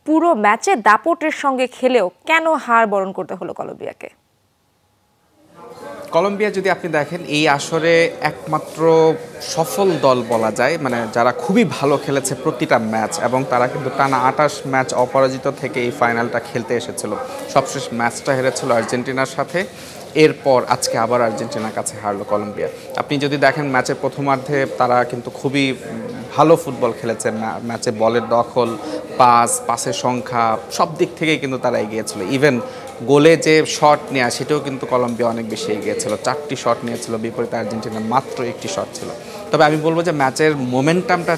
পুরো ম্যাচে দাপটের সঙ্গে খেলেও কেন হার বরণ করতে হলো কলম্বিয়াকে? কলম্বিয়া যদি আপনি দেখেন এই আসরে একমাত্র সফল দল বলা যায়, মানে যারা খুবই ভালো খেলেছে প্রতিটা ম্যাচ, এবং তারা কিন্তু টানা 28 ম্যাচ অপরাজিত থেকে এই ফাইনালটা খেলতে এসেছিল। সবশেষ ম্যাচটা হেরেছিল আর্জেন্টিনার সাথে, এরপর আজকে আবার আর্জেন্টিনার কাছে হারলো কলম্বিয়া। আপনি যদি দেখেন ম্যাচের প্রথমার্ধে তারা কিন্তু খুবই ভালো ফুটবল খেলেছে, ম্যাচে বলের দখল, পাসের সংখ্যা সব দিক থেকেই কিন্তু তারা এগিয়েছিল। ইভেন গোলে যে শট নেওয়া সেটাও কিন্তু কলম্বিয়া অনেক বেশি এগিয়েছিল, 4টি শট নিয়েছিল, বিপরীতে আর্জেন্টিনার মাত্র 1টি শট ছিল। তবে আমি বলবো যে ম্যাচের মোমেন্টামটা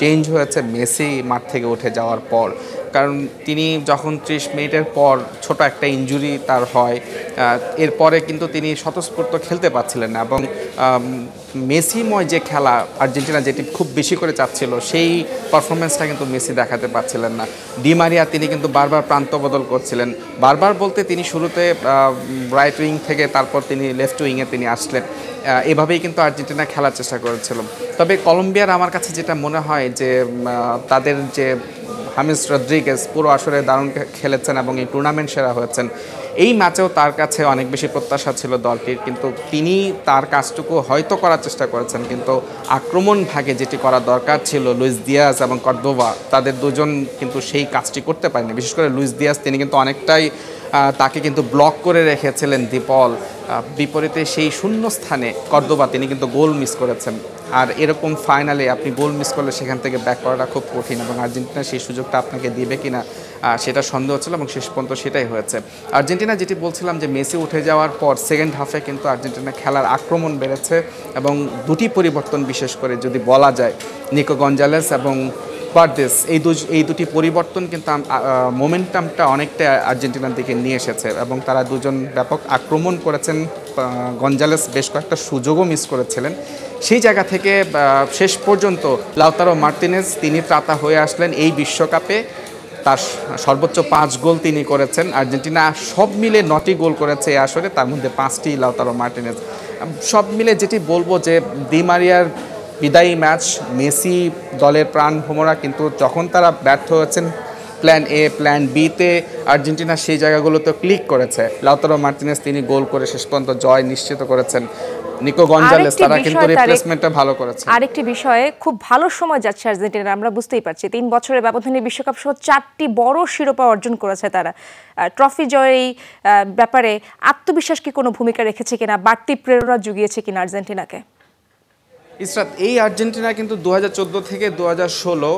চেঞ্জ হয়েছে মেসি মাঠ থেকে উঠে যাওয়ার পর, কারণ তিনি যখন 30 মিনিটের পর ছোট একটা ইনজুরি তার হয়, এরপরে কিন্তু তিনি স্বতঃস্ফূর্ত খেলতে পারছিলেন না, এবং মেসিময় যে খেলা আর্জেন্টিনা যেটি খুব বেশি করে চাচ্ছিল সেই পারফরমেন্সটা কিন্তু মেসি দেখাতে পারছিলেন না। ডি মারিয়া তিনি কিন্তু বারবার প্রান্ত বদল করছিলেন, বারবার বলতে তিনি শুরুতে রাইট উইং থেকে তারপর তিনি লেফট উইংয়ে তিনি আসলেন, এভাবেই কিন্তু আর্জেন্টিনা খেলার চেষ্টা করেছিল। তবে কলম্বিয়ার আমার কাছে যেটা মনে হয় যে তাদের যে হামেস রদ্রিগেজ পুরো আসরে দারুণ খেলেছেন এবং এই টুর্নামেন্ট সেরা হয়েছেন। এই ম্যাচেও তার কাছে অনেক বেশি প্রত্যাশা ছিল দলটির, কিন্তু তিনি তার কাজটুকু হয়তো করার চেষ্টা করেছেন, কিন্তু আক্রমণ ভাগে যেটি করা দরকার ছিল লুইস দিয়াজ এবং কর্দোবা, তাদের দুজন কিন্তু সেই কাজটি করতে পারেনি। বিশেষ করে লুইস দিয়াজ তিনি কিন্তু অনেকটাই তাকে কিন্তু ব্লক করে রেখেছিলেন দিপল, বিপরীতে সেই শূন্য স্থানে কর্দোবা তিনি কিন্তু গোল মিস করেছেন। আর এরকম ফাইনালে আপনি গোল মিস করলে সেখান থেকে ব্যাক করাটা খুব কঠিন, এবং আর্জেন্টিনা সেই সুযোগটা আপনাকে দিবে কিনা সেটা সন্দেহ ছিল, এবং শেষ পর্যন্ত সেটাই হয়েছে। আর্জেন্টিনা যেটি বলছিলাম যে মেসি উঠে যাওয়ার পর সেকেন্ড হাফে কিন্তু আর্জেন্টিনা খেলার আক্রমণ বেড়েছে, এবং দুটি পরিবর্তন বিশেষ করে যদি বলা যায়, নিকো গঞ্জালেস এবং পারদেস, এই দুটি পরিবর্তন কিন্তু মোমেন্টামটা অনেকটা আর্জেন্টিনার দিকে নিয়ে এসেছে, এবং তারা দুজন ব্যাপক আক্রমণ করেছেন। গঞ্জালেস বেশ কয়েকটা সুযোগও মিস করেছিলেন। সেই জায়গা থেকে শেষ পর্যন্ত লাউতারো মার্তিনেজ তিনি ত্রাতা হয়ে আসলেন এই বিশ্বকাপে, তার সর্বোচ্চ 5 গোল তিনি করেছেন। আর্জেন্টিনা সব মিলে 9টি গোল করেছে এই আসরে, তার মধ্যে 5টি লাউতারো মার্টিনেজ। সব মিলে যেটি বলবো যে ডি মারিয়ার বিদায়ী ম্যাচ, মেসি দলের প্রাণ ভোমরা, কিন্তু যখন তারা ব্যর্থ হয়েছেন প্ল্যান এ প্ল্যান বিতে, আর্জেন্টিনা সেই জায়গাগুলোতে ক্লিক করেছে। লাউতারো মার্টিনেজ তিনি গোল করে শেষ পর্যন্ত জয় নিশ্চিত করেছেন। নিকো গঞ্জালেস তারা কিন্তু রিপ্লেসমেন্টটা ভালো করেছে। আরেকটি বিষয়ে খুব ভালো সময় যাচ্ছে আর্জেন্টিনা, আমরা বুঝতেই পারছি। 3 বছরের ব্যবধানে বিশ্বকাপ সহ 4টি বড় শিরোপা অর্জন করেছে তারা। ট্রফি জয়ের ব্যাপারে আত্মবিশ্বাস কি কোনো ভূমিকা রেখেছে কিনা, বাড়তি প্রেরণা জুগিয়েছে কিনা আর্জেন্টিনাকে? ইসরাত, এই আর্জেন্টিনা কিন্তু 2014 থেকে 2016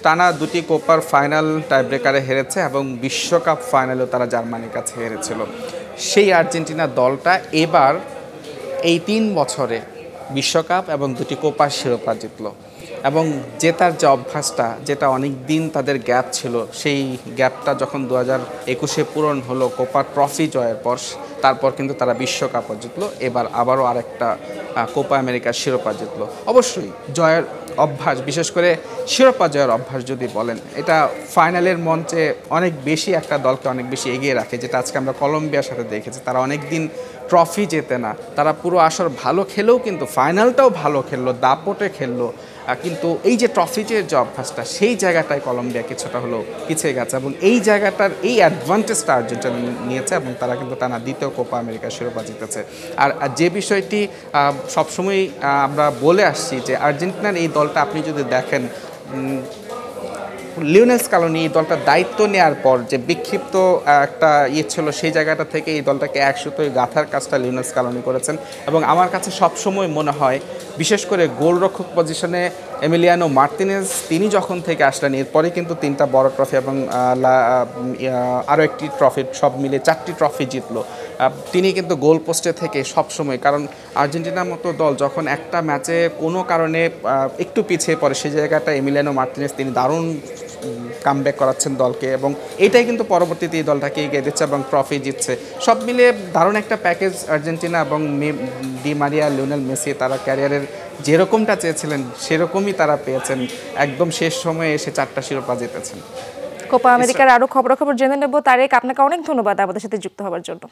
টানা 2টি কোপার ফাইনাল টাইব্রেকারে হেরেছে, এবং বিশ্বকাপ ফাইনালেও তারা জার্মানির কাছে হেরেছিল। সেই আর্জেন্টিনা দলটা এবার এই 3 বছরে বিশ্বকাপ এবং 2টি কোপার শিরোপা জিতল, এবং জেতার যে অভ্যাসটা, যেটা অনেক দিন তাদের গ্যাপ ছিল, সেই গ্যাপটা যখন 2021-এ পূরণ হলো কোপা ট্রফি জয়ের পর, তারপর কিন্তু তারা বিশ্বকাপও জিতলো, এবার আবারও আরেকটা কোপা আমেরিকার শিরোপা জিতলো। অবশ্যই জয়ের অভ্যাস, বিশেষ করে শিরোপা জয়ের অভ্যাস যদি বলেন, এটা ফাইনালের মঞ্চে অনেক বেশি একটা দলকে অনেক বেশি এগিয়ে রাখে, যেটা আজকে আমরা কলম্বিয়ার সাথে দেখেছি। তারা অনেক দিন ট্রফি জেতে না, তারা পুরো আসর ভালো খেলেও কিন্তু ফাইনালটাও ভালো খেললো, দাপটে খেললো, কিন্তু এই যে ট্রফি যে অভ্যাসটা, সেই জায়গাটায় কলম্বিয়া কিছুটা হলেও পিছিয়ে গেছে, এবং এই জায়গাটার এই অ্যাডভান্টেজটা আর্জেন্টিনা নিয়েছে, এবং তারা কিন্তু টানা 2য় কোপা আমেরিকার শিরোপা জিতেছে। আর যে বিষয়টি সবসময় আমরা বলে আসছি যে আর্জেন্টিনার এই দলটা আপনি যদি দেখেন, লিওনেল স্কালোনি এই দলটার দায়িত্ব নেওয়ার পর যে বিক্ষিপ্ত একটা ছিল, সেই জায়গাটা থেকে এই দলটাকে একসুতোয় গাঁথার কাজটা লিওনেল স্কালোনি করেছেন। এবং আমার কাছে সবসময় মনে হয়, বিশেষ করে গোলরক্ষক পজিশনে এমিলিয়ানো মার্তিনেজ তিনি যখন থেকে আসলেন, এরপরে কিন্তু 3টা বড় ট্রফি এবং আরও একটি ট্রফি, সব মিলে 4টি ট্রফি জিতলো। তিনি কিন্তু গোল পোস্টে থেকে সবসময়, কারণ আর্জেন্টিনার মতো দল যখন একটা ম্যাচে কোনো কারণে একটু পিছিয়ে পড়ে, সেই জায়গাটা এমিলিয়ানো মার্তিনেজ তিনি দারুণ কামব্যাক করাচ্ছেন দলকে, এবং এটাই কিন্তু পরবর্তীতে এই দলটাকে এগিয়ে দিচ্ছে এবং ট্রফি জিতছে। সব মিলে দারুণ একটা প্যাকেজ আর্জেন্টিনা, এবং ডি মারিয়া, লিওনেল মেসি তারা ক্যারিয়ারের যেরকমটা চেয়েছিলেন সেরকমই তারা পেয়েছেন, একদম শেষ সময়ে এসে 4টা শিরোপা জিতেছেন। কোপা আমেরিকার আরও খবরাখবর জেনে নেব। তারেক, আপনাকে অনেক ধন্যবাদ আমাদের সাথে যুক্ত হওয়ার জন্য।